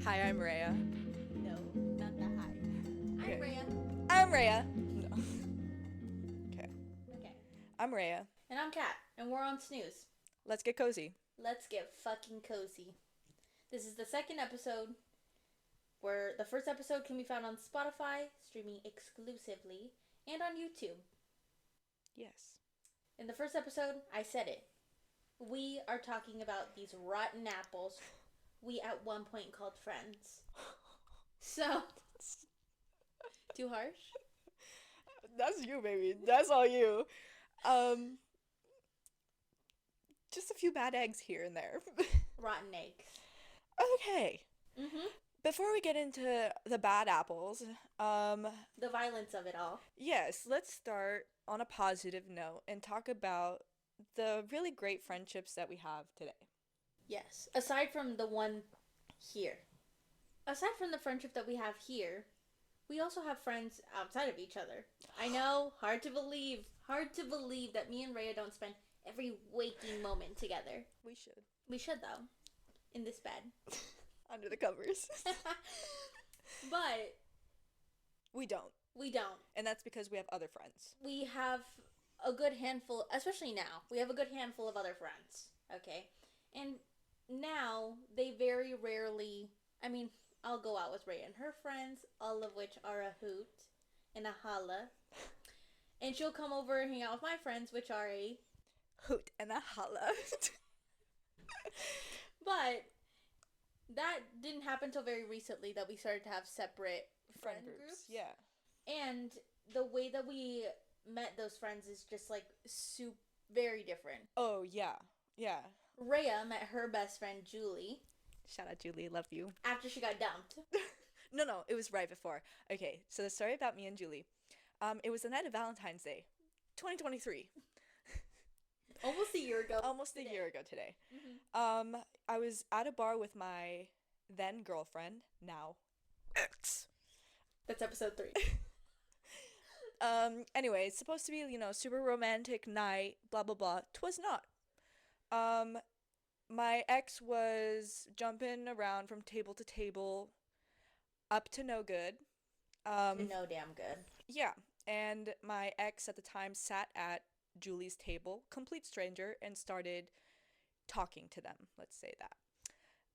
Hi, I'm Rhea. No, not that high. Okay. I'm Rhea. I'm Rhea. No. Okay. Okay. I'm Rhea. And I'm Kat, and we're on Snooze. Let's get cozy. Let's get fucking cozy. This is the second episode, where the first episode can be found on Spotify, streaming exclusively, and on YouTube. Yes. In the first episode, I said it. We are talking about these rotten apples we at one point called friends. So, too harsh? That's you, baby. That's all you. Um, just a few bad eggs here and there. Rotten eggs. Okay. Mm-hmm. Before we get into the bad apples, The violence of it all. yes, let's start on a positive note and talk about the really great friendships that we have today. Yes. Aside from the one here. Aside from the friendship that we have here, we also have friends outside of each other. I know, hard to believe. Hard to believe that me and Rhea don't spend every waking moment together. We should. We should, though. In this bed. Under the covers. But We don't. we don't. And that's because we have other friends. We have a good handful, especially now, we have a good handful of other friends. Okay? And now, they very rarely, I'll go out with Rhea and her friends, all of which are a hoot and a holla. And she'll come over and hang out with my friends, which are a... Hoot and a holla. But that didn't happen until very recently that we started to have separate friend groups. Yeah. And the way that we met those friends is just like very different. Oh, yeah. Yeah. Rhea met her best friend, Julie, Shout out, Julie. Love you. after she got dumped. No, it was right before. Okay, so the story about me and Julie. It was the night of Valentine's Day, 2023. Almost a year ago. Almost a year ago today. I was at a bar with my then girlfriend, now ex. That's episode 3. Anyway, it's supposed to be, super romantic night, blah, blah, blah. 'Twas not. My ex was jumping around from table to table, up to no good. No damn good. Yeah, and my ex at the time sat at Julie's table, complete stranger, and started talking to them. Let's say that.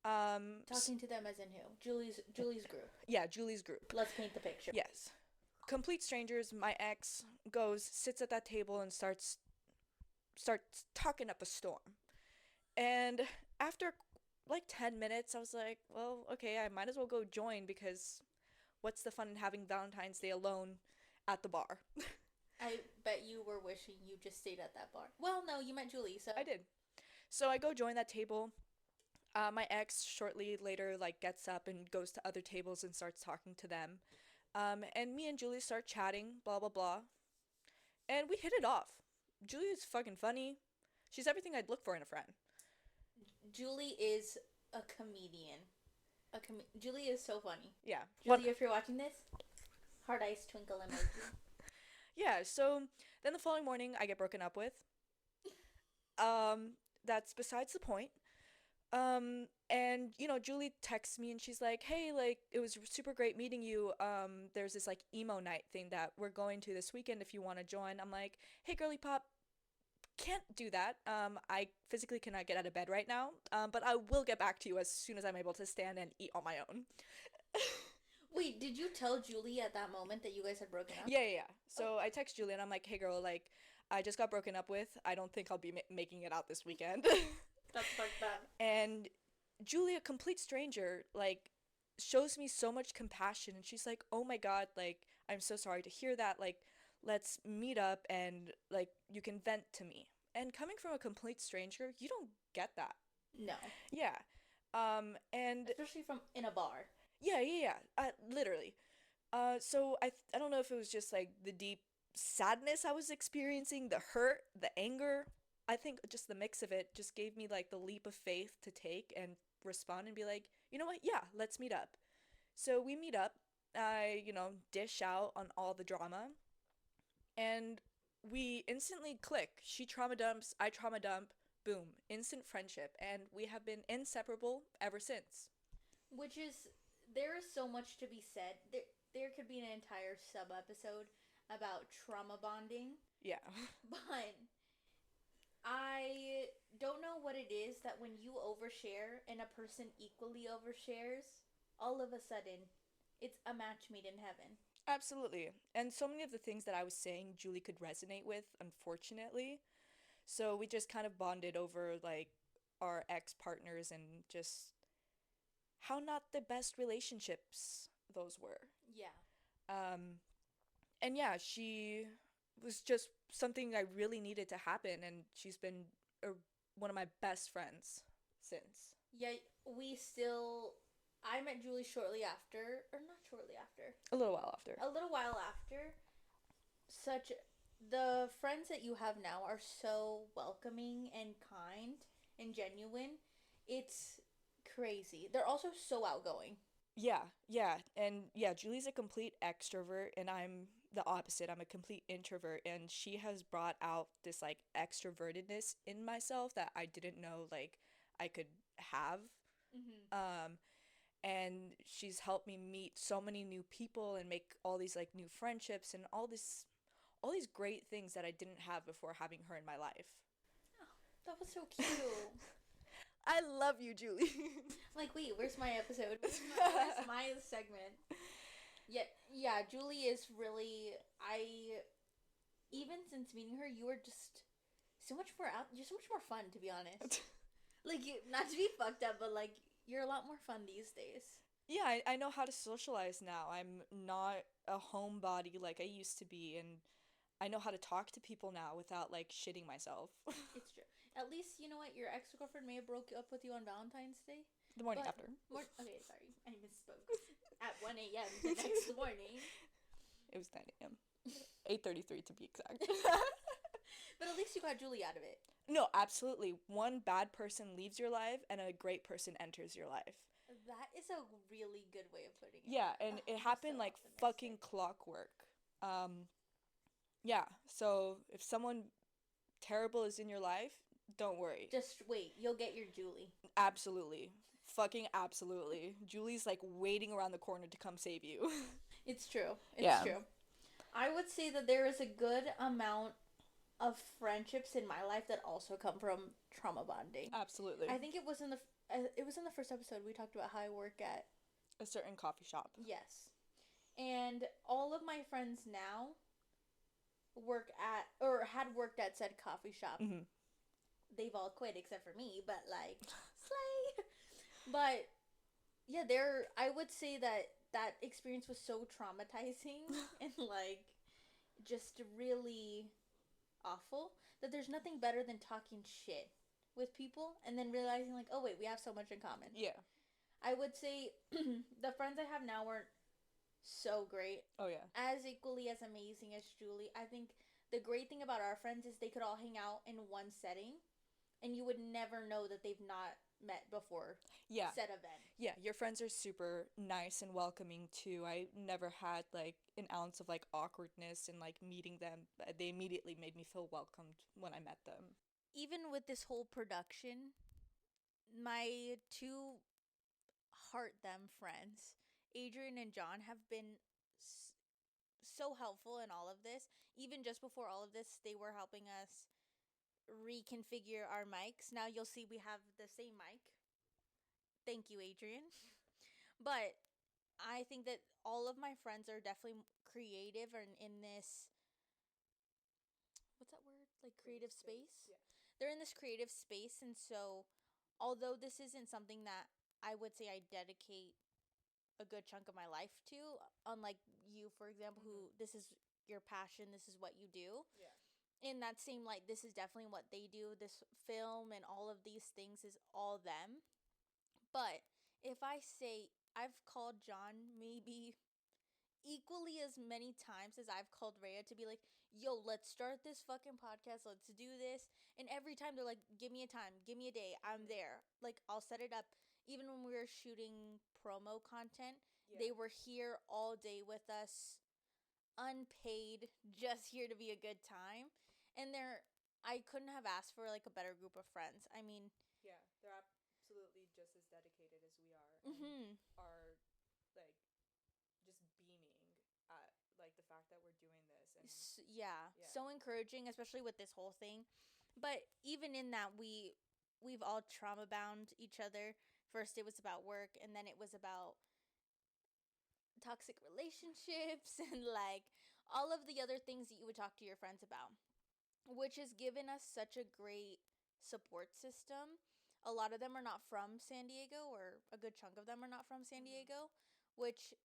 Talking to them as in who? Julie's group. Yeah, Julie's group. Let's paint the picture. Yes. Complete strangers. My ex sits at that table and starts talking up a storm. And after like 10 minutes, I was like, well, okay, I might as well go join because what's the fun in having Valentine's Day alone at the bar? I bet you were wishing you just stayed at that bar. Well, no, you met Julie, so... I did. So I go join that table. My ex shortly later gets up and goes to other tables and starts talking to them. And me and Julie start chatting, blah blah blah. And we hit it off. Julie is fucking funny. She's everything I'd look for in a friend. Julie is a comedian. Julie is so funny. Yeah. Julie, if you're watching this, hard eyes twinkle emoji. Yeah, so then the following morning I get broken up with. That's besides the point. And Julie texts me and she's like, hey, it was super great meeting you. There's this emo night thing that we're going to this weekend if you want to join. I'm like, hey, girly pop, can't do that. I physically cannot get out of bed right now. But I will get back to you as soon as I'm able to stand and eat on my own. Wait, did you tell Julie at that moment that you guys had broken up? Yeah. So I text Julie and I'm like, hey girl, I just got broken up with. I don't think I'll be making it out this weekend. That's fucked up. And Julie, a complete stranger, shows me so much compassion and she's like, oh my god, I'm so sorry to hear that. Let's meet up and you can vent to me. And coming from a complete stranger, you don't get that. No. Yeah. And especially from in a bar. Yeah. Literally. So I don't know if it was just the deep sadness I was experiencing, the hurt, the anger. I think just the mix of it just gave me the leap of faith to take and respond and be like, you know what? Yeah, let's meet up. So we meet up. I, dish out on all the drama. And we instantly click. She trauma dumps, I trauma dump. Boom. Instant friendship. And we have been inseparable ever since. Which is there is so much to be said. There could be an entire sub episode about trauma bonding, Yeah. but I don't know what it is that when you overshare and a person equally overshares, all of a sudden, it's a match made in heaven. Absolutely. And so many of the things that I was saying, Julie could resonate with, unfortunately. So we just kind of bonded over like our ex partners and just how not the best relationships those were. Yeah. Um, and yeah, she was just something I really needed to happen, and she's been a, one of my best friends since. Yeah, we still. I met Julie shortly after, or not shortly after, A little while after. a little while after. Such. The friends that you have now are so welcoming and kind and genuine. It's crazy. They're also so outgoing. Yeah, yeah. And yeah, Julie's a complete extrovert, and I'm the opposite. I'm a complete introvert, and she has brought out this like extrovertedness in myself that I didn't know like I could have. Mm-hmm. Um, and she's helped me meet so many new people and make all these like new friendships and all these great things that I didn't have before having her in my life. Oh, that was so cute. I love you, Julie. I'm like, wait, where's my episode? Where's my segment? Yet, yeah, Julie is really. I even since meeting her, you are just so much more out. You're so much more fun, to be honest. Like, not to be fucked up, but like, you're a lot more fun these days. Yeah, I know how to socialize now. I'm not a homebody like I used to be, and I know how to talk to people now without like shitting myself. It's true. At least you know what your ex girlfriend may have broke up with you on Valentine's Day, The morning but after. okay, sorry, I misspoke. At 1 a.m. the next morning. It was 9 a.m. 8:33 to be exact. But at least you got Julie out of it. No, absolutely. One bad person leaves your life and a great person enters your life. That is a really good way of putting it. Yeah, and Ugh, it I'm happened so like fucking optimistic. clockwork. Um, yeah, so if someone terrible is in your life, don't worry. Just wait, you'll get your Julie. Absolutely. Fucking absolutely. Julie's like waiting around the corner to come save you. It's true. It's Yeah, true. I would say that there is a good amount of friendships in my life that also come from trauma bonding. absolutely. I think it was in the first episode we talked about how I work at. A certain coffee shop. Yes. And all of my friends now work at or had worked at said coffee shop. Hmm. They've all quit except for me, but like slay. But yeah, there I would say that that experience was so traumatizing and like just really awful that there's nothing better than talking shit with people and then realizing like, oh wait, we have so much in common. Yeah. I would say the friends I have now aren't so great, Oh yeah. as equally as amazing as Julie. I think the great thing about our friends is they could all hang out in one setting and you would never know that they've not met before Yeah. said event. Yeah, your friends are super nice and welcoming too. I never had like an ounce of like awkwardness in like meeting them. They immediately made me feel welcomed when I met them. Even with this whole production, my two heart them friends, Adrian and John, have been so helpful in all of this. Even just before all of this, they were helping us reconfigure our mics. Now you'll see we have the same mic. Thank you, Adrian. But I think that all of my friends are definitely creative and in this what's that word? Like creative space? Yeah. They're in this creative space and so although this isn't something that I would say I dedicate a good chunk of my life to, unlike you for example who this is your passion, this is what you do. Yeah. In that same light, this is definitely what they do. This film and all of these things is all them. But if I say I've called John maybe equally as many times as I've called Rhea to be like, yo, let's start this fucking podcast. Let's do this. And every time they're like, give me a time, give me a day. I'm there. Like, I'll set it up. Even when we were shooting promo content, Yeah. they were here all day with us, unpaid, just here to be a good time. And I couldn't have asked for like a better group of friends. I mean, Yeah, they're absolutely just as dedicated as we are. And mm-hmm. our Yeah, Yeah. so encouraging, especially with this whole thing. But even in that, we've all trauma bound each other. First, it was about work, and then it was about toxic relationships and like all of the other things that you would talk to your friends about, which has given us such a great support system. A lot of them are not from San Diego, or a good chunk of them are not from San Mm-hmm. Diego, which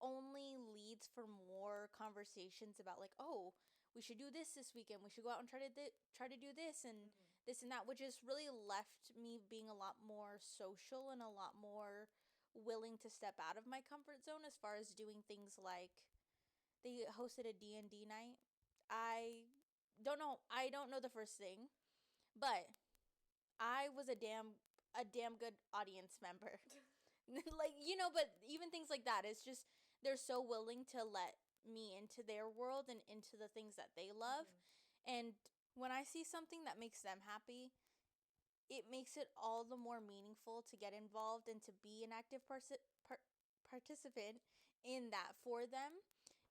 only leads for more conversations about like, oh, we should do this weekend. We should go out and try to do this and Mm-hmm. this and that, which has really left me being a lot more social and a lot more willing to step out of my comfort zone as far as doing things like they hosted a D&D night. I I don't know the first thing, but I was a damn good audience member. Like, but even things like that, it's just they're so willing to let me into their world and into the things that they love. Mm-hmm. And when I see something that makes them happy, it makes it all the more meaningful to get involved and to be an active participant in that for them.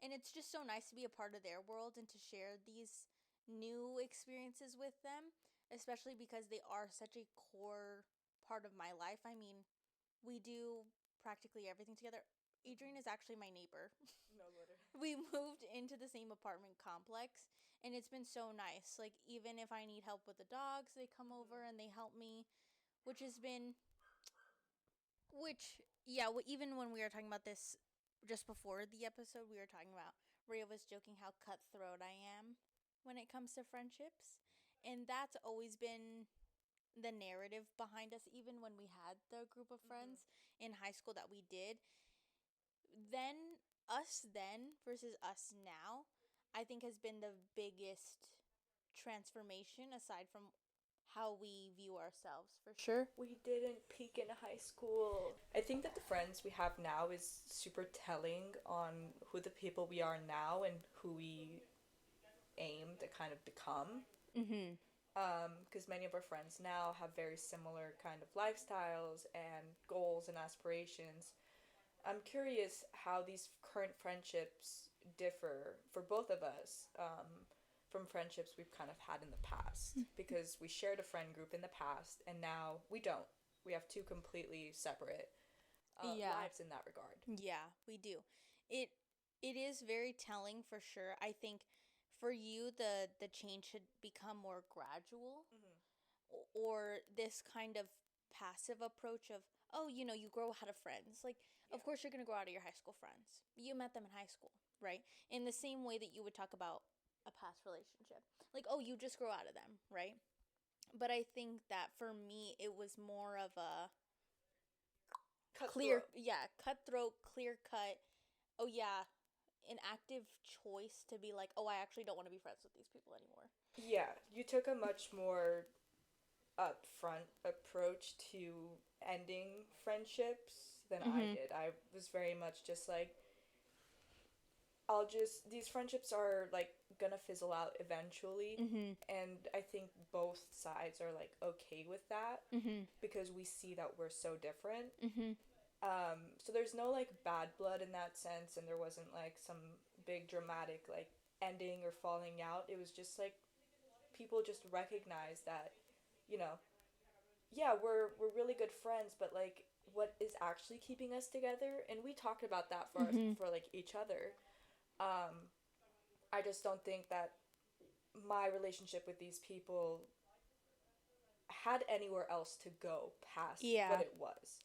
And it's just so nice to be a part of their world and to share these new experiences with them, especially because they are such a core part of my life. I mean, we do practically everything together. Adrian Mm-hmm. is actually my neighbor. No, literally. We moved into the same apartment complex, and it's been so nice. Like, even if I need help with the dogs, they come Mm-hmm. over and they help me, which has been which yeah, even when we were talking about this just before the episode, we were talking about Rhea was joking how cutthroat I am when it comes to friendships, and that's always been the narrative behind us. Even when we had the group of Mm-hmm. friends in high school that we did, then us then versus us now, I think has been the biggest transformation aside from how we view ourselves, for sure. We didn't peak in high school. I think that the friends we have now is super telling on who the people we are now and who we aim to kind of become. Mhm. Because many of our friends now have very similar kind of lifestyles and goals and aspirations. I'm curious how these current friendships differ for both of us from friendships we've kind of had in the past. Because we shared a friend group in the past, and now we don't. We have two completely separate Yeah. lives in that regard. Yeah, we do. It it is very telling for sure. I think for you the change should become more gradual, Mm-hmm. or this kind of passive approach of, oh, you grow out of friends. Like, Yeah. of course you're going to grow out of your high school friends. You met them in high school, right? In the same way that you would talk about a past relationship. Like, oh, you just grow out of them, right? But I think that for me it was more of a Cutthroat. cutthroat, clear cut. Oh yeah, an active choice to be like, oh, I actually don't want to be friends with these people anymore. Yeah, you took a much more upfront approach to ending friendships than I Mhm. did. I was very much just like, these friendships are like gonna fizzle out eventually. Mhm. And I think both sides are like okay with that Mhm. because we see that we're so different. Mhm. So there's no like bad blood in that sense, and there wasn't like some big dramatic like ending or falling out. It was just like people just recognize that, you know, yeah, we're really good friends, but like what is actually keeping us together? And we talked about that Mhm. for like each other. Um, I just don't think that my relationship with these people had anywhere else to go past what Yeah. it was.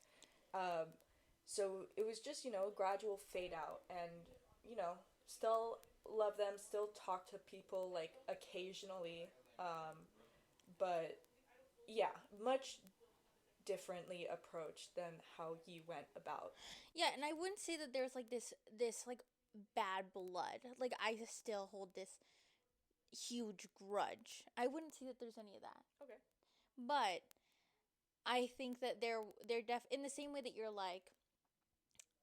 Um, so it was just, a gradual fade out, and, still love them, still talk to people like occasionally. But yeah, much differently approached than how you went about. Yeah, and I wouldn't say that there's like this like bad blood. Like, I still hold this huge grudge. I wouldn't say that there's any of that. Okay. But I think that they're in the same way that you're like,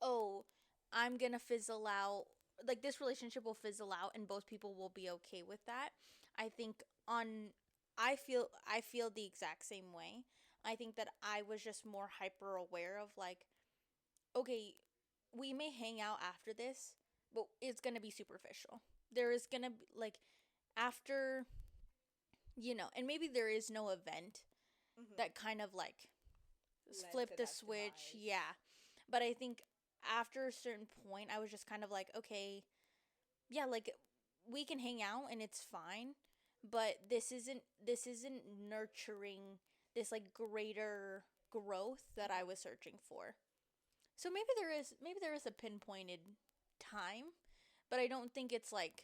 oh, I'm gonna fizzle out. Like, this relationship will fizzle out, and both people will be okay with that. I think on, I feel the exact same way. I think that I was just more hyper aware of like, okay, we may hang out after this, but it's gonna be superficial. there is gonna be like after, and maybe there is no event Mm-hmm. that kind of like Led flip to the that switch. demise. Yeah. But I think after a certain point, I was just kind of like, okay, yeah, like we can hang out and it's fine, but this isn't nurturing this like greater growth that I was searching for. So maybe there is a pinpointed time, but I don't think it's like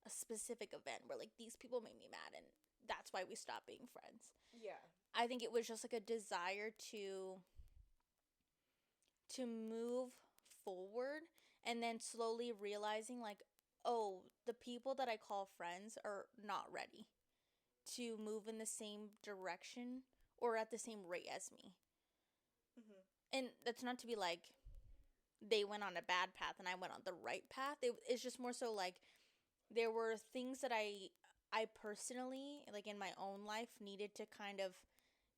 a specific event where like these people made me mad and that's why we stopped being friends. Yeah. I think it was just like a desire to move forward, and then slowly realizing like, oh, the people that I call friends are not ready to move in the same direction or at the same rate as me. Mm-hmm. And that's not to be like they went on a bad path and I went on the right path. It's just more so like there were things that I personally, like in my own life, needed to kind of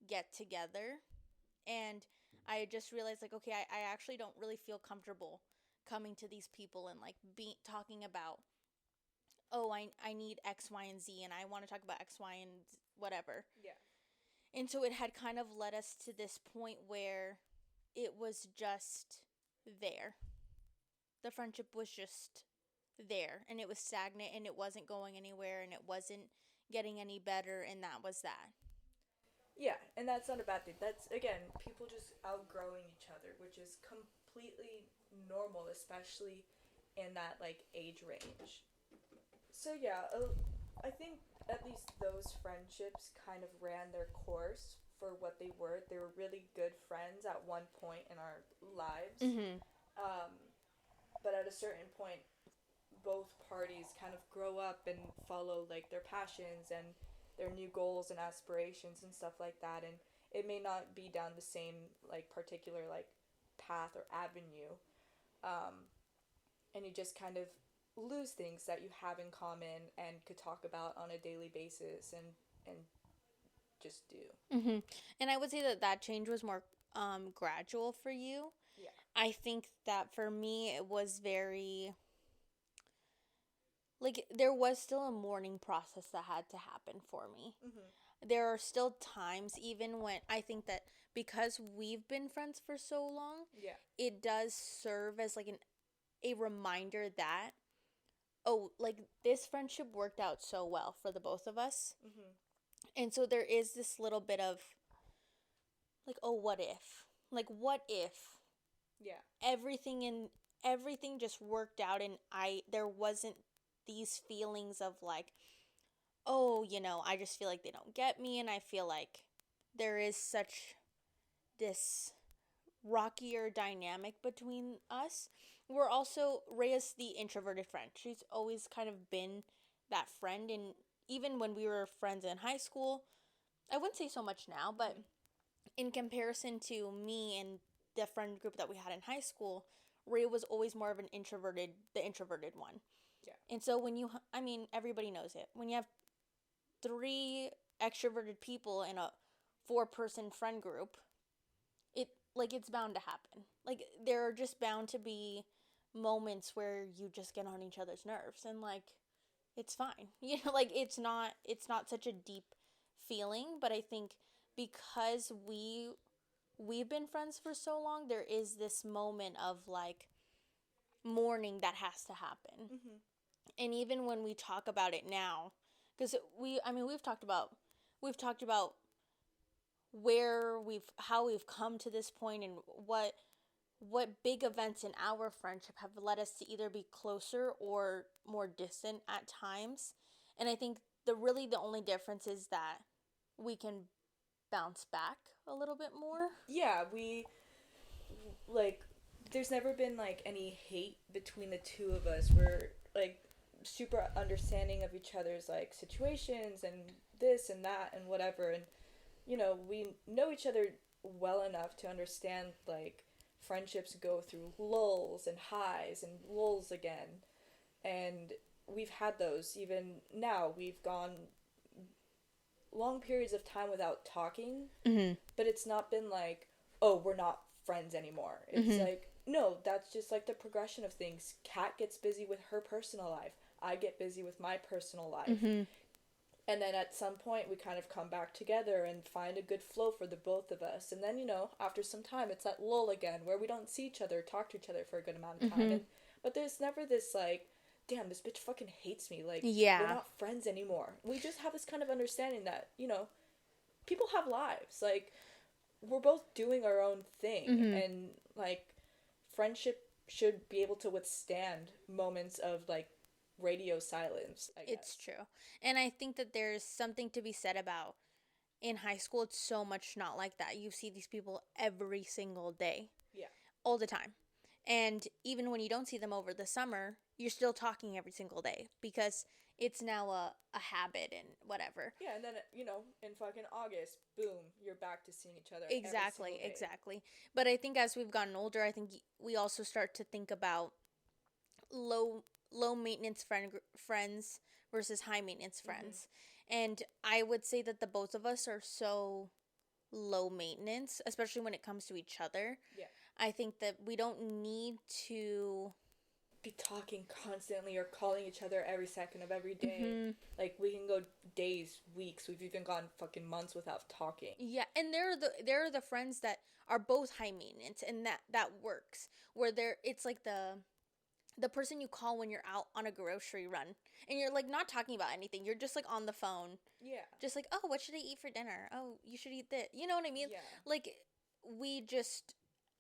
get together. And I just realized like, okay, I actually don't really feel comfortable coming to these people and like talking about, oh, I need X, Y, and Z, and I want to talk about X, Y, and whatever. Yeah. And so it had kind of led us to this point where it was just there. The friendship was just there, and it was stagnant, and it wasn't going anywhere, and it wasn't getting any better, and that was that. Yeah, and that's not a bad thing. That's again people just outgrowing each other, which is completely normal, especially in that like age range. So yeah, I think at least those friendships kind of ran their course for what they were. They were really good friends at one point in our lives. Mm-hmm. Um, but at a certain point, both parties kind of grow up and follow like their passions and their new goals and aspirations and stuff like that, and it may not be down the same like particular like path or avenue, um, and you just kind of lose things that you have in common and could talk about on a daily basis and just do. Mm-hmm. And I would say that change was more gradual for you. Yeah. I think that for me, it was very like there was still a mourning process that had to happen for me. Mm-hmm. There are still times, even when I think that because we've been friends for so long, Yeah. it does serve as like a reminder that, oh, like this friendship worked out so well for the both of us. Mm-hmm. And so there is this little bit of like, oh, what if? Like, what if Yeah. everything in everything just worked out and there wasn't these feelings of like, oh, I just feel like they don't get me, and I feel like there is such this rockier dynamic between us. We're also Rhea's the introverted friend. She's always kind of been that friend, and even when we were friends in high school, I wouldn't say so much now, but Mm-hmm. in comparison to me and the friend group that we had in high school, Rhea was always more of the introverted one. Yeah. And so I mean, everybody knows it. When you have three extroverted people in a four-person friend group, it like it's bound to happen. Like there are just bound to be moments where you just get on each other's nerves, and like it's fine. Like it's not such a deep feeling, but I think because we've been friends for so long, there is this moment of like mourning that has to happen. Mm-hmm. And even when we talk about it now, because I mean we've talked about how we've come to this point, and what big events in our friendship have led us to either be closer or more distant at times. And I think the only difference is that we can bounce back a little bit more. Yeah, we like there's never been like any hate between the two of us. We're like super understanding of each other's like situations and this and that and whatever, and we know each other well enough to understand like friendships go through lulls and highs and lulls again, and we've had those. Even now we've gone long periods of time without talking, Mm-hmm. but it's not been like, oh, we're not friends anymore. It's Mm-hmm. like, no, that's just like the progression of things. Kat gets busy with her personal life. I get busy with my personal life. Mm-hmm. And then at some point, we kind of come back together and find a good flow for the both of us. And then, after some time, it's that lull again where we don't see each other, talk to each other for a good amount of time. Mm-hmm. But there's never this, like, damn, this bitch fucking hates me. Like, we're Yeah. not friends anymore. We just have this kind of understanding that, people have lives. Like, we're both doing our own thing. Mm-hmm. And, like, friendship should be able to withstand moments of, like, radio silence, I It's guess. true. And I think that there's something to be said about in high school, it's so much not like that. You see these people every single day, Yeah. all the time. And even when you don't see them over the summer, you're still talking every single day because it's now a habit and whatever. Yeah, and then, in fucking August, boom, you're back to seeing each other every Exactly, single day. exactly. But I think as we've gotten older, I think we also start to think about low maintenance friends versus high maintenance friends. And I would say that the both of us are so low maintenance, especially when it comes to each other. Yeah. I think that we don't need to Be talking constantly or calling each other every second of every day. Mm-hmm. Like, we can go days, weeks, we've even gone fucking months without talking. Yeah, and there are the friends that are both high maintenance, and that works. Where it's like the person you call when you're out on a grocery run, and you're like not talking about anything. You're just like on the phone, Yeah. just like, oh, what should I eat for dinner? Oh, you should eat this. You know what I mean? Yeah. Like, we just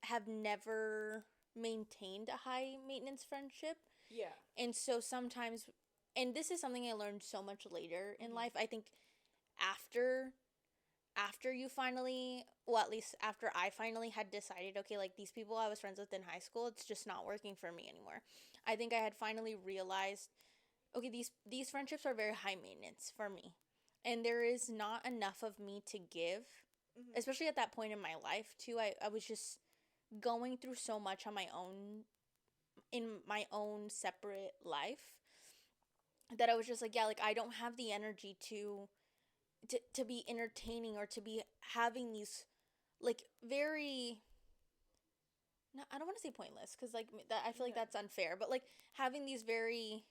have never maintained a high maintenance friendship. Yeah. And so sometimes, and this is something I learned so much later in life. I think after you finally, well, at least after I finally had decided, okay, like these people I was friends with in high school, it's just not working for me anymore. I think I had finally realized, okay, these friendships are very high maintenance for me. And there is not enough of me to give, especially at that point in my life too. I was just going through so much on my own, in my own separate life, that I was just like, yeah, like I don't have the energy to be entertaining or to be having these like very, no, I don't want to say pointless because like that, I feel like that's unfair, but like having these very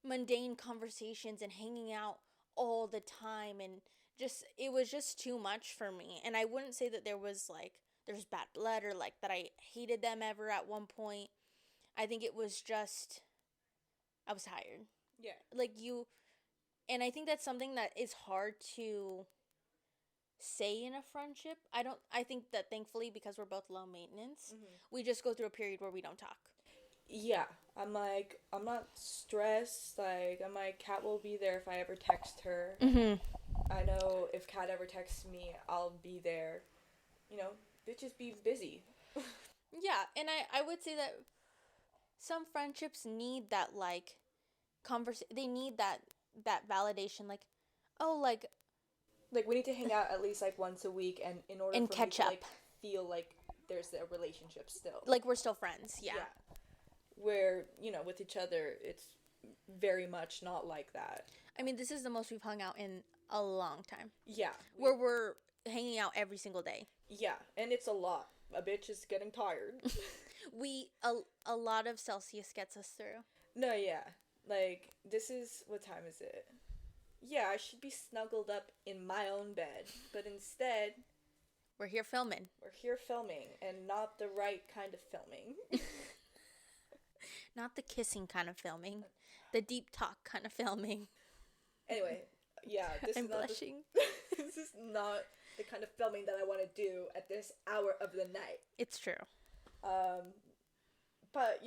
mundane conversations and hanging out all the time, and just it was just too much for me. And I wouldn't say that there's bad blood or like that I hated them ever at one point. I think it was just I was tired. Yeah. Like and I think that's something that is hard to say in a friendship. I think that thankfully, because we're both low maintenance, we just go through a period where we don't talk. Yeah. I'm not stressed. Like, I'm like, Kat will be there if I ever text her. I know if Kat ever texts me, I'll be there. Bitches be busy. Yeah, and I would say that some friendships need that like they need that validation, like, oh, like we need to hang out at least like once a week, and in order and for catch me to up, like feel like there's a relationship still. like we're still friends. Yeah. Where, with each other, it's very much not like that. I mean, this is the most we've hung out in a long time. Yeah. Where we're hanging out every single day. Yeah, and it's a lot. A bitch is getting tired. A lot of Celsius gets us through. No, yeah. Like, this is, what time is it? Yeah, I should be snuggled up in my own bed, but instead, we're here filming. We're here filming, and not the right kind of filming. Not the kissing kind of filming. The deep talk kind of filming. Anyway, yeah, I'm blushing. This is not the kind of filming that I want to do at this hour of the night. It's true. But,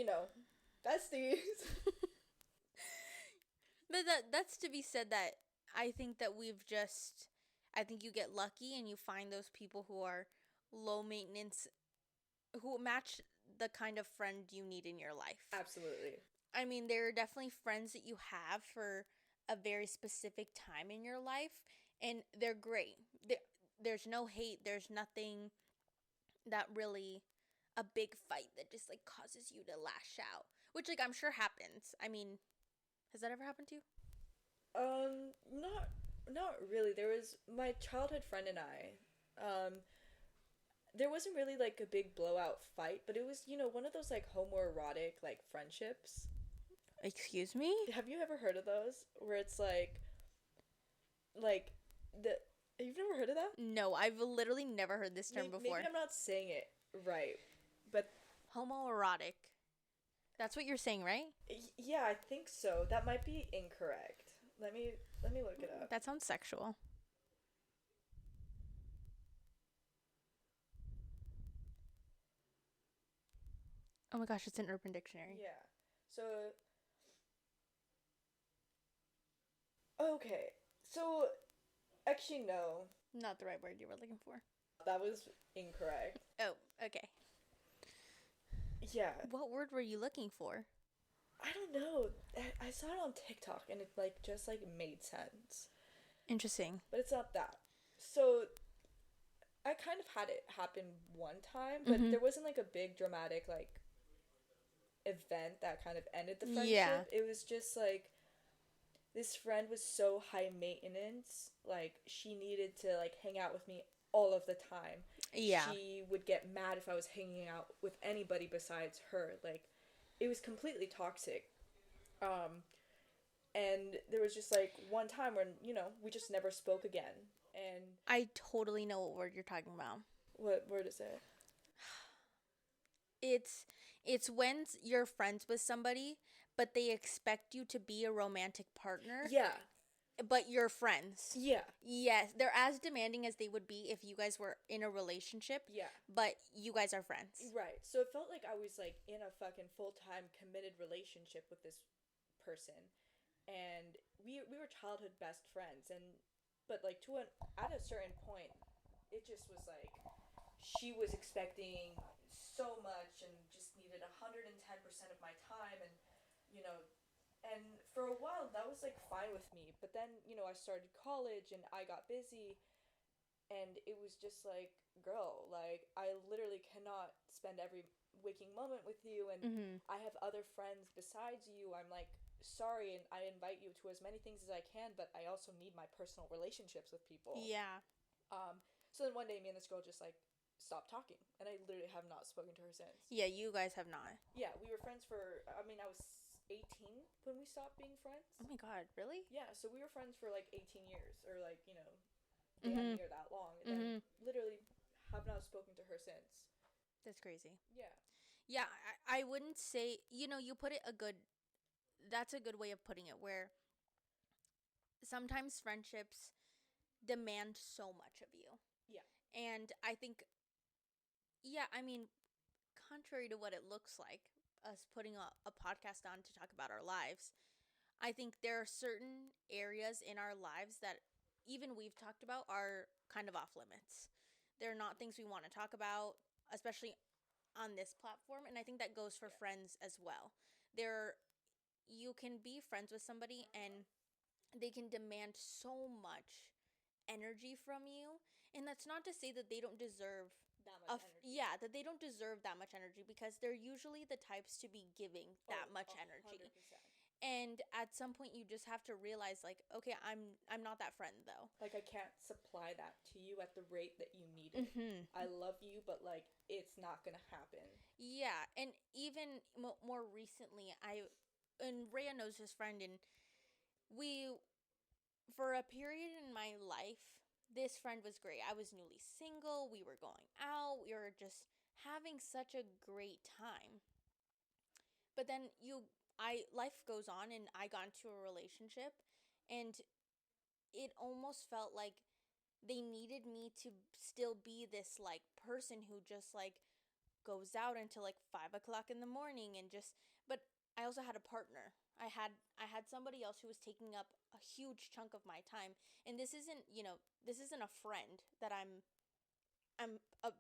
besties. But that's to be said that I think that I think you get lucky and you find those people who are low maintenance, who match the kind of friend you need in your life. Absolutely. I mean, there are definitely friends that you have for a very specific time in your life, and they're great. There's no hate. There's nothing that really a big fight that just like causes you to lash out, which like I'm sure happens. I mean, has that ever happened to you? Not really. There was my childhood friend and I. There wasn't really like a big blowout fight, but it was, one of those like homoerotic like friendships. Excuse me? Have you ever heard of those where it's like the you've never heard of that? No, I've literally never heard this term Maybe before. I'm not saying it right, but Homoerotic. That's what you're saying, right? yeah, I think so. That might be incorrect. Let me look it up. That sounds sexual. Oh my gosh, it's an Urban Dictionary. Yeah. So okay. So actually no, Not the right word you were looking for. that was incorrect. Oh, okay. Yeah. What word were you looking for? I don't know. I saw it on TikTok and it like just like made sense. Interesting. But it's not that. So I kind of had it happen one time, but Mm-hmm. there wasn't like a big dramatic like event that kind of ended the friendship. Yeah. It was just like this friend was so high maintenance, like she needed to like hang out with me all of the time. Yeah. She would get mad if I was hanging out with anybody besides her. Like it was completely toxic. Um and there was just like one time when, we just never spoke again. And I totally know what word you're talking about. what word is it? It's it's when you're friends with somebody, but they expect you to be a romantic partner, Yeah. but you're friends. Yeah. Yes, they're as demanding as they would be if you guys were in a relationship, Yeah. but you guys are friends. Right. So it felt like I was like in a fucking full-time committed relationship with this person, and we were childhood best friends, and but like at a certain point it just was like she was expecting so much and just needed 110% of my time, and you know and for a while that was like fine with me, but then I started college and I got busy, and it was just like, girl, like I literally cannot spend every waking moment with you, and Mm-hmm. I have other friends besides you. I'm like, sorry, and I invite you to as many things as I can, but I also need my personal relationships with people. Yeah. So then one day me and this girl just like stopped talking, and I literally have not spoken to her since. Yeah, you guys have not. Yeah, we were friends for, I mean, I was 18 when we stopped being friends. Oh my god, really? Yeah, so we were friends for like 18 years, or like, damn Mm-hmm. near that long, and then Mm-hmm. literally have not spoken to her since. That's crazy. Yeah. Yeah, I wouldn't say, you put it a good, that's a good way of putting it, where sometimes friendships demand so much of you. Yeah. And I think, yeah, I mean, contrary to what it looks like, us putting a podcast on to talk about our lives, I think there are certain areas in our lives that even we've talked about are kind of off limits. They're not things we want to talk about, especially on this platform. And I think that goes for Yeah. friends as well. There, you can be friends with somebody and they can demand so much energy from you. And that's not to say that they don't deserve That much energy. yeah, that they don't deserve that much energy, because they're usually the types to be giving that much energy. 100%. And at some point you just have to realize, like, okay, I'm not that friend though. Like I can't supply that to you at the rate that you need it. Mm-hmm. I love you, but like it's not gonna happen. Yeah, and even more recently, and Rhea knows his friend, and we, for a period in my life, this friend was great. I was newly single. We were going out. We were just having such a great time. But then life goes on, and I got into a relationship, and it almost felt like they needed me to still be this like person who just like goes out until like 5 o'clock in the morning and just, but I also had a partner. I had somebody else who was taking up a huge chunk of my time. And this isn't a friend that I'm a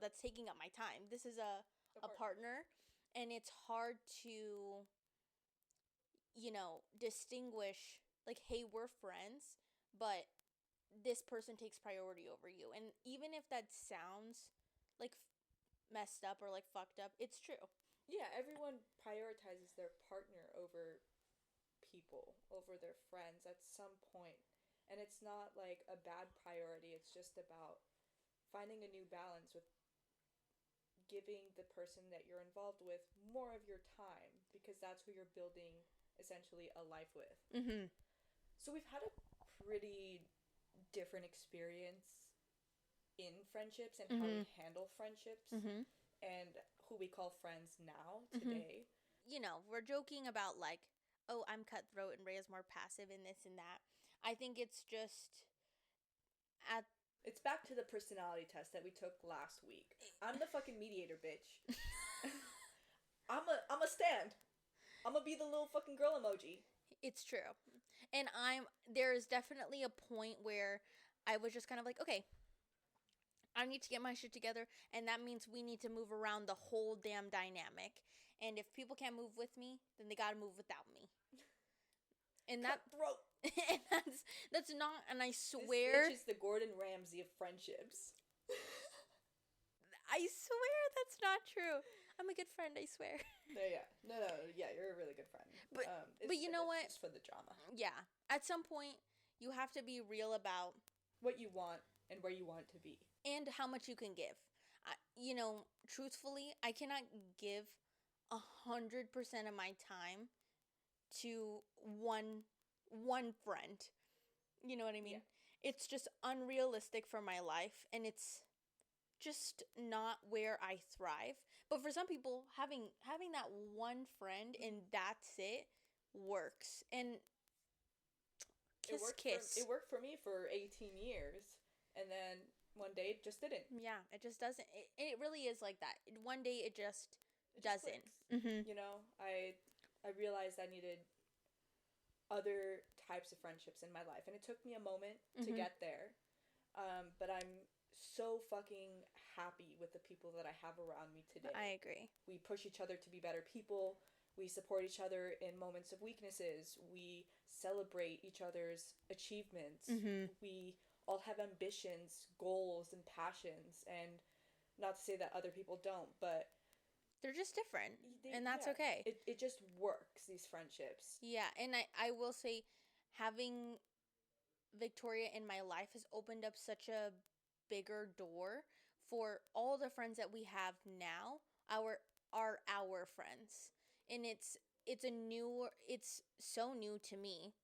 that's taking up my time. This is a partner, and it's hard to distinguish, like, hey, we're friends, but this person takes priority over you. And even if that sounds like messed up or like fucked up, it's true. Yeah, everyone prioritizes their partner over people, over their friends at some point. And it's not like a bad priority, it's just about finding a new balance with giving the person that you're involved with more of your time because that's who you're building essentially a life with. Mm-hmm. So we've had a pretty different experience in friendships and how Mm-hmm. we handle friendships Mm-hmm. and who we call friends now Mm-hmm. today. You know, we're joking about like, oh, I'm cutthroat and Rhea's more passive and this and that. I think it's just at It's back to the personality test that we took last week. I'm the fucking mediator, bitch. I'm a stand. I'm gonna be the little fucking girl emoji. it's true. And there's definitely a point where I was just kind of like, okay, I need to get my shit together, and that means we need to move around the whole damn dynamic. And if people can't move with me, then they gotta move without me. And that Cutthroat. and that's not. And I This swear, bitch is the Gordon Ramsay of friendships. I swear that's not true. I'm a good friend. I swear. No, yeah, you're a really good friend. But but you know what? Just for the drama. Yeah. At some point, you have to be real about What you want and where you want to be. and how much you can give. You know, truthfully, I cannot give 100% of my time to one friend. You know what I mean? Yeah. It's just unrealistic for my life, and it's just not where I thrive. But for some people, having that one friend and that's it works. And kiss. It worked for me for 18 years, and then one day it just didn't. Yeah, it just doesn't. It really is like that. One day it just It just doesn't. clicks. Mm-hmm. You know, I realized I needed other types of friendships in my life, and it took me a moment to get there. But I'm so fucking happy with the people that I have around me today. I agree. We push each other to be better people. We support each other in moments of weaknesses. We celebrate each other's achievements. We all have ambitions, goals, and passions. And not to say that other people don't, but they're just different. And that's okay. It just works, these friendships. Yeah, and I will say having Victoria in my life has opened up such a bigger door for all the friends that we have now. Are our friends. And it's so new to me,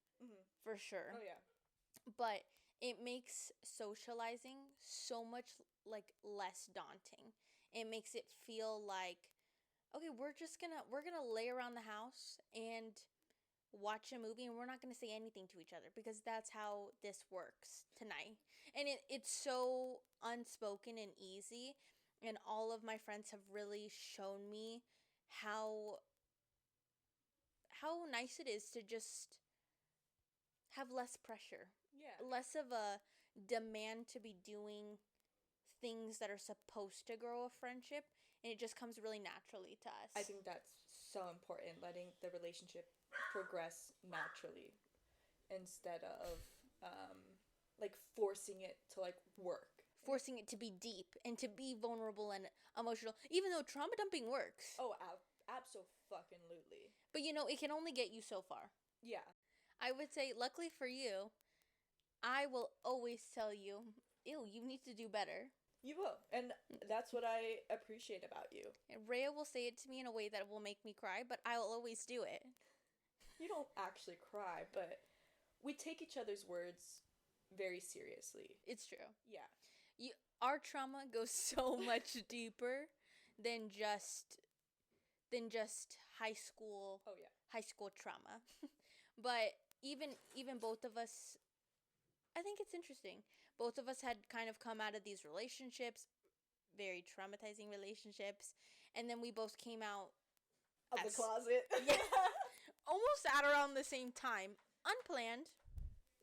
for sure. Oh yeah. But it makes socializing so much like less daunting. It makes it feel like, okay, we're gonna lay around the house and watch a movie, and we're not gonna say anything to each other because that's how this works tonight. And it's so unspoken and easy, and all of my friends have really shown me how nice it is to just have less pressure. Yeah. Less of a demand to be doing things that are supposed to grow a friendship, and it just comes really naturally to us. I think that's so important, letting the relationship progress naturally instead of like forcing it to like work. Forcing it to be deep and to be vulnerable and emotional, even though trauma dumping works. Oh, abso-fucking-lutely. But you know, it can only get you so far. Yeah. I would say, luckily for you, I will always tell you, ew, you need to do better. You will. And that's what I appreciate about you. And Rhea will say it to me in a way that will make me cry, but I will always do it. You don't actually cry, but we take each other's words very seriously. It's true. Yeah. Our trauma goes so much deeper than just high school. Oh yeah. High school trauma. But even both of us, I think it's interesting. Both of us had kind of come out of these relationships, very traumatizing relationships, and then we both came out of the closet. Yeah. Almost at around the same time. Unplanned.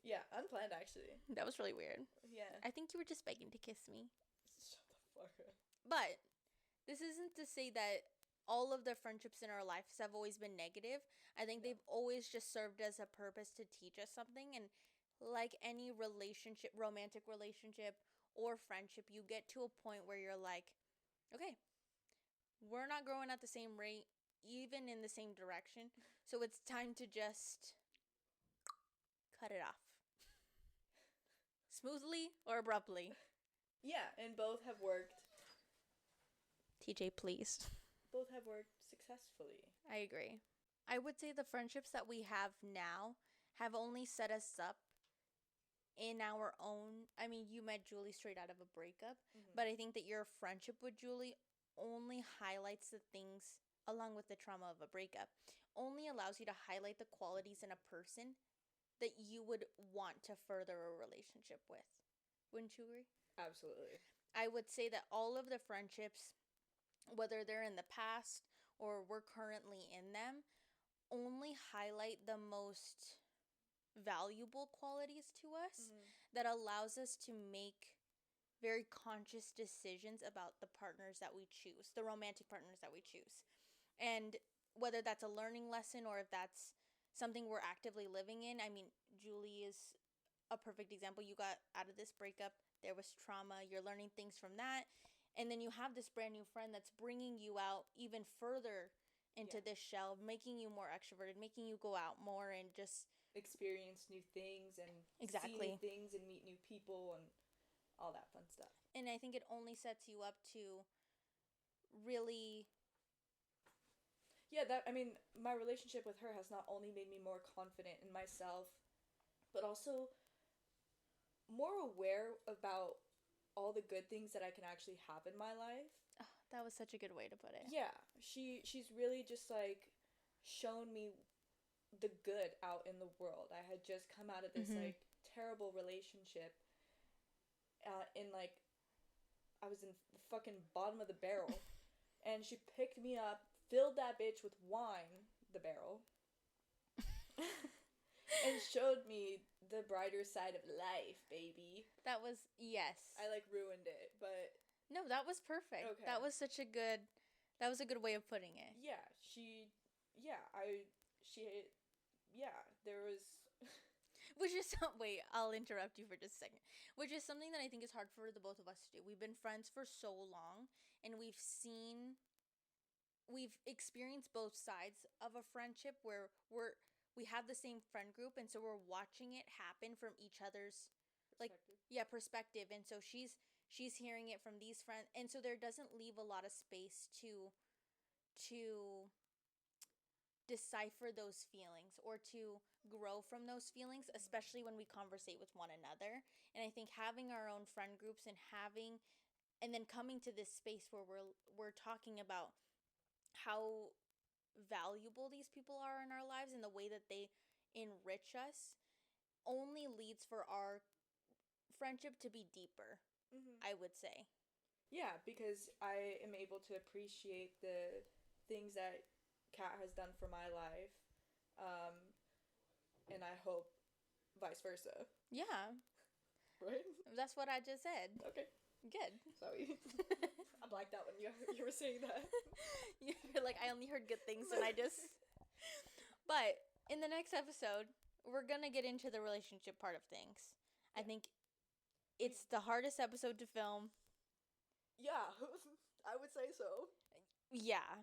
Yeah, unplanned actually. That was really weird. Yeah. I think you were just begging to kiss me. Shut the fuck up. But this isn't to say that all of the friendships in our lives have always been negative. I think they've always just served as a purpose to teach us something. And like any relationship, romantic relationship or friendship, you get to a point where you're like, okay, we're not growing at the same rate, even in the same direction. So it's time to just cut it off. Smoothly or abruptly. Yeah, and both have worked TJ, please. Both have worked successfully. I agree. I would say the friendships that we have now have only set us up in our own. I mean, you met Julie straight out of a breakup, but I think that your friendship with Julie only highlights the things, along with the trauma of a breakup, only allows you to highlight the qualities in a person that you would want to further a relationship with. Wouldn't you agree? Absolutely. I would say that all of the friendships, whether they're in the past or we're currently in them, only highlight the most valuable qualities to us that allows us to make very conscious decisions about the partners that we choose, the romantic partners that we choose. And whether that's a learning lesson or if that's something we're actively living in. I mean, Julie is a perfect example. You got out of this breakup, there was trauma, you're learning things from that, and then you have this brand new friend that's bringing you out even further into this shell, making you more extroverted, making you go out more and just experience new things and see new things and meet new people and all that fun stuff. And I think it only sets you up to really... Yeah, my relationship with her has not only made me more confident in myself, but also more aware about all the good things that I can actually have in my life. Oh, that was such a good way to put it. Yeah, she's really just like shown me the good out in the world. I had just come out of this like terrible relationship in like I was in the fucking bottom of the barrel and she picked me up, filled that bitch with wine, the barrel, and showed me the brighter side of life, baby. That was, yes. I like ruined it, but no, that was perfect. Okay. That was a good way of putting it. Yeah, there was which is wait, I'll interrupt you for just a second. Which is something that I think is hard for the both of us to do. We've been friends for so long and we've experienced both sides of a friendship where we have the same friend group, and so we're watching it happen from each other's perspective. And so she's hearing it from these friends, and so there doesn't leave a lot of space to decipher those feelings or to grow from those feelings, especially when we conversate with one another. And I think having our own friend groups and then coming to this space where we're talking about how valuable these people are in our lives and the way that they enrich us only leads for our friendship to be deeper, I would say. Yeah, because I am able to appreciate the things that Kat has done for my life, and I hope vice versa. Yeah. Right? That's what I just said. Okay. Good. Sorry. I blacked out when you were saying that. You're like, I only heard good things and I just... But in the next episode, we're going to get into the relationship part of things. Yeah. I think it's the hardest episode to film. Yeah, I would say so. Yeah.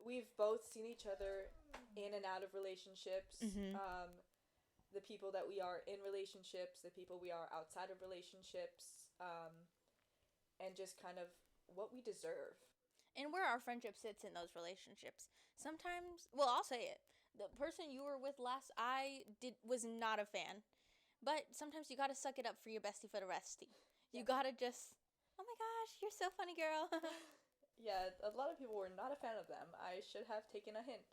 We've both seen each other in and out of relationships. The people that we are in relationships, the people we are outside of relationships, and just kind of what we deserve. And where our friendship sits in those relationships. Sometimes, well, I'll say it. The person you were with last, was not a fan. But sometimes you gotta suck it up for your bestie for the restie. You gotta just, oh my gosh, you're so funny, girl. Yeah, a lot of people were not a fan of them. I should have taken a hint.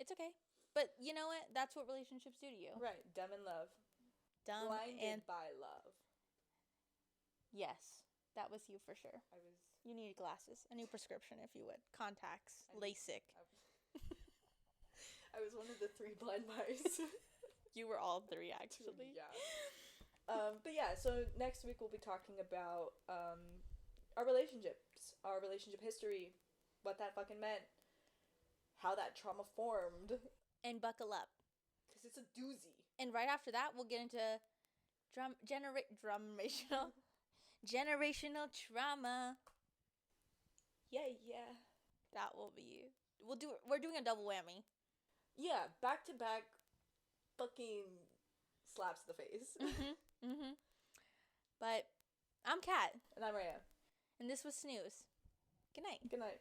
It's okay. But you know what? That's what relationships do to you. Right. Dumb in love. Blinded by love. Yes. That was you for sure. You need glasses. A new prescription, if you would. Contacts. LASIK. I was one of the 3 blind mice. You were all 3, actually. Yeah. But yeah, so next week we'll be talking about our relationships, our relationship history, what that fucking meant, how that trauma formed. And buckle up. Because it's a doozy. And right after that, we'll get into generational trauma. Yeah. That will be... We're doing a double whammy. Yeah, back-to-back fucking slaps to the face. But I'm Kat. And I'm Rhea. And this was Snooze. Good night. Good night.